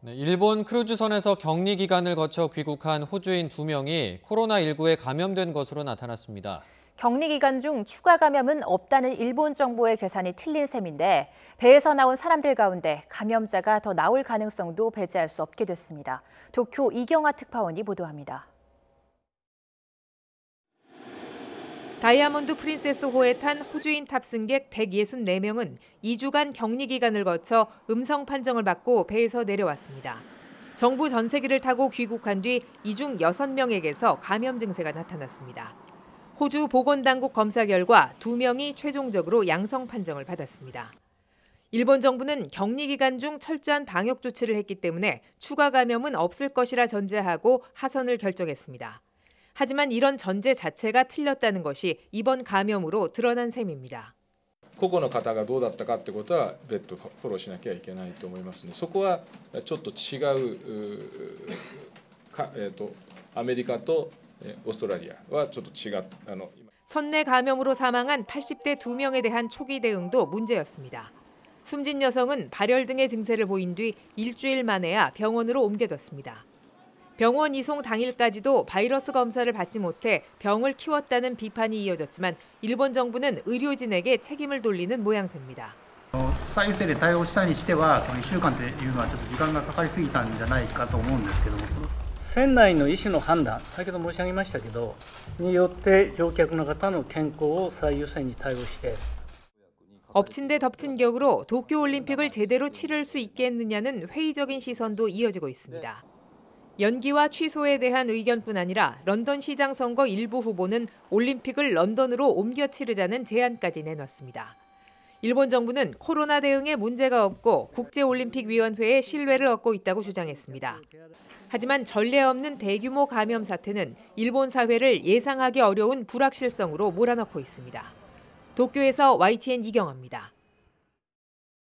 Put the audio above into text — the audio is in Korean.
네, 일본 크루즈선에서 격리 기간을 거쳐 귀국한 호주인 2명이 코로나19에 감염된 것으로 나타났습니다. 격리 기간 중 추가 감염은 없다는 일본 정부의 계산이 틀린 셈인데 배에서 나온 사람들 가운데 감염자가 더 나올 가능성도 배제할 수 없게 됐습니다. 도쿄 이경아 특파원이 보도합니다. 다이아몬드 프린세스호에 탄 호주인 탑승객 164명은 2주간 격리 기간을 거쳐 음성 판정을 받고 배에서 내려왔습니다. 정부 전세기를 타고 귀국한 뒤 이 중 6명에게서 감염 증세가 나타났습니다. 호주 보건당국 검사 결과 2명이 최종적으로 양성 판정을 받았습니다. 일본 정부는 격리 기간 중 철저한 방역 조치를 했기 때문에 추가 감염은 없을 것이라 전제하고 하선을 결정했습니다. 하지만 이런 전제 자체가 틀렸다는 것이 이번 감염으로 드러난 셈입니다. 個々の方がどうだったかってことは別途フォローしなきゃいけないと思いますので、そこはちょっと違うアメリカとオーストラリアはちょっと違う。 선내 감염으로 사망한 80대 2명에 대한 초기 대응도 문제였습니다. 숨진 여성은 발열 등의 증세를 보인 뒤 일주일 만에야 병원으로 옮겨졌습니다. 병원 이송 당일까지도 바이러스 검사를 받지 못해 병을 키웠다는 비판이 이어졌지만 일본 정부는 의료진에게 책임을 돌리는 모양새입니다. 最優先で対応したにしては、この1週間というのはちょっと時間がかかりすぎたんじゃないかと思うんですけども。船内の医師の判断、先ほど申し上げましたけど、によって乗客の方の健康を最優先に対応して。 엎친 데 덮친 격으로 도쿄올림픽을 제대로 치를 수 있겠느냐는 회의적인 시선도 이어지고 있습니다. 연기와 취소에 대한 의견뿐 아니라 런던 시장 선거 일부 후보는 올림픽을 런던으로 옮겨 치르자는 제안까지 내놨습니다. 일본 정부는 코로나 대응에 문제가 없고 국제올림픽위원회의 신뢰를 얻고 있다고 주장했습니다. 하지만 전례 없는 대규모 감염 사태는 일본 사회를 예상하기 어려운 불확실성으로 몰아넣고 있습니다. 도쿄에서 YTN 이경아입니다.